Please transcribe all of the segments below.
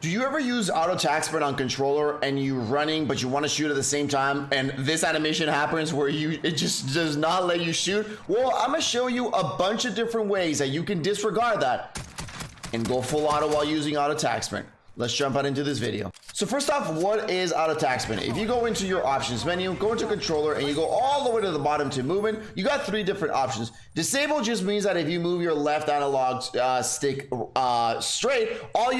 Do you ever use auto attack sprint on controller and you running but you want to shoot at the same time and this animation happens where it just does not let you shoot? Well, I'm gonna show you a bunch of different ways that you can disregard that and go full auto while using auto attack sprint. Let's jump out into this video. So first off, what is auto attack sprint? If you go into your options menu, go into controller, and you go all the way to the bottom to movement, you got 3 different options. Disable just means that if you move your left analog stick straight, all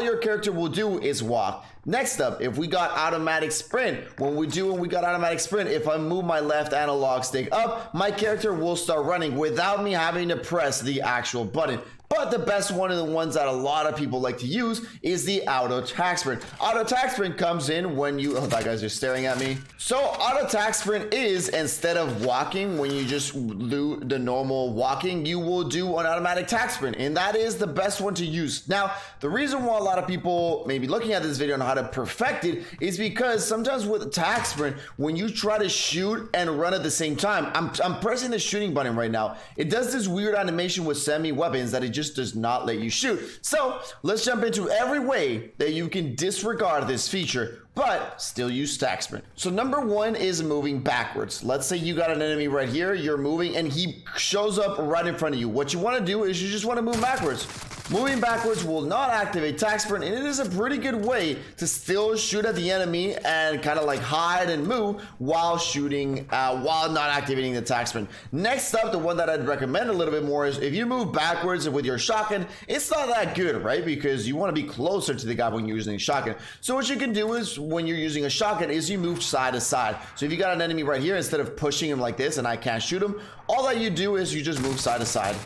your character will do is walk. Next up, if we got automatic sprint, when we got automatic sprint, if I move my left analog stick up, my character will start running without me having to press the actual button. But the best one of the ones that a lot of people like to use is the auto attack sprint. Auto attack sprint comes in when you, oh, that guy's just staring at me. So auto attack sprint is, instead of walking, when you just do the normal walking, you will do an automatic attack sprint. And that is the best one to use. Now, the reason why a lot of people may be looking at this video on how to perfect it is because sometimes with attack sprint, when you try to shoot and run at the same time, I'm pressing the shooting button right now. It does this weird animation with semi-weapons that it just does not let you shoot. So let's jump into every way that you can disregard this feature but still use stack sprint. So number 1 is moving backwards. Let's say you got an enemy right here, you're moving and he shows up right in front of you. What you want to do is you just want to move backwards. Moving backwards will not activate attack sprint, and it is a pretty good way to still shoot at the enemy and kind of like hide and move while shooting, while not activating the attack sprint. Next up, the one that I'd recommend a little bit more is if you move backwards with your shotgun, it's not that good, right? Because you want to be closer to the guy when you're using a shotgun. So what you can do is when you're using a shotgun is you move side to side. So if you got an enemy right here, instead of pushing him like this and I can't shoot him, all that you do is you just move side to side.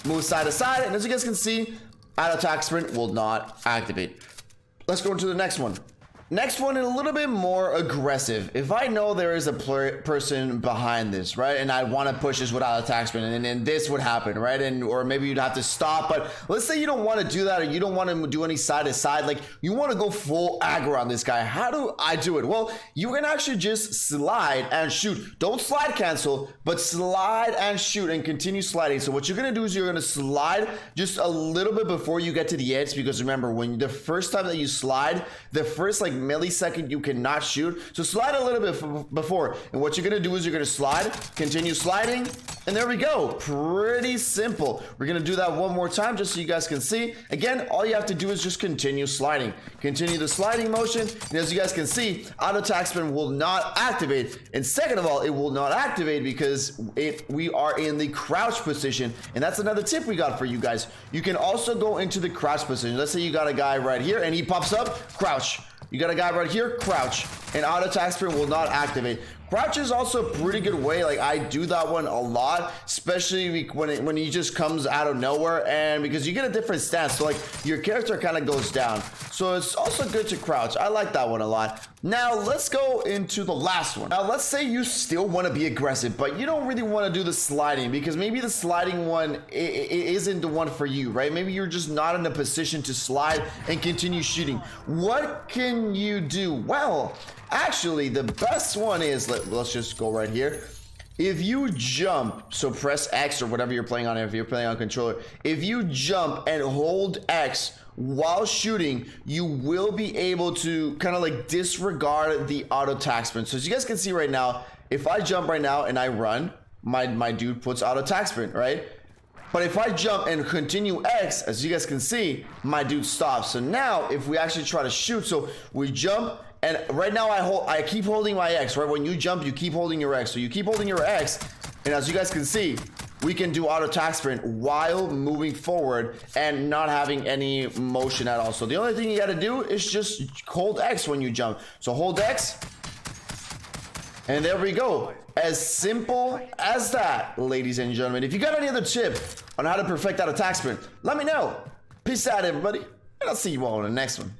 Move side to side, and as you guys can see, auto attack sprint will not activate. Let's go into the next one. Next one is a little bit more aggressive. If I know there is a person behind this, right, and I want to push this without attack sprint, and then this would happen, right, or maybe you'd have to stop. But let's say you don't want to do that, or you don't want to do any side to side, like you want to go full aggro on this guy. How do I do it? Well, you can actually just slide and shoot. Don't slide cancel, but slide and shoot and continue sliding. So what you're gonna do is you're gonna slide just a little bit before you get to the edge, because remember, when the first time that you slide, the first like millisecond you cannot shoot. So slide a little bit before, and what you're gonna do is you're gonna slide, continue sliding, and there we go. Pretty simple. We're gonna do that one more time just so you guys can see. Again, all you have to do is just continue sliding. Continue the sliding motion, and as you guys can see, auto attack sprint will not activate. And second of all, it will not activate because we are in the crouch position, and that's another tip we got for you guys. You can also go into the crouch position. Let's say you got a guy right here and he pops up, crouch. You got a guy right here, crouch, and auto attack sprint will not activate. Crouch is also a pretty good way. Like I do that one a lot, especially when he just comes out of nowhere, and because you get a different stance, so like your character kind of goes down. So it's also good to crouch. I like that one a lot. Now let's go into the last one. Now let's say you still want to be aggressive, but you don't really want to do the sliding because maybe the sliding one isn't the one for you, right? Maybe you're just not in a position to slide and continue shooting. What can you do? Well, actually, the best one is, let's just go right here. If you jump, so press X or whatever you're playing on, if you're playing on controller, if you jump and hold X while shooting, you will be able to kind of like disregard the auto attack sprint. So as you guys can see right now, if I jump right now and I run, my dude puts auto attack sprint, right? But if I jump and continue X, as you guys can see, my dude stops. So now if we actually try to shoot, so we jump, and right now I keep holding my X, right? When you jump, you keep holding your X. So you keep holding your X, and as you guys can see, we can do auto attack sprint while moving forward and not having any motion at all. So the only thing you gotta do is just hold X when you jump. So hold X, and there we go. As simple as that, ladies and gentlemen. If you got any other tip on how to perfect auto attack sprint, let me know. Peace out, everybody, and I'll see you all in the next one.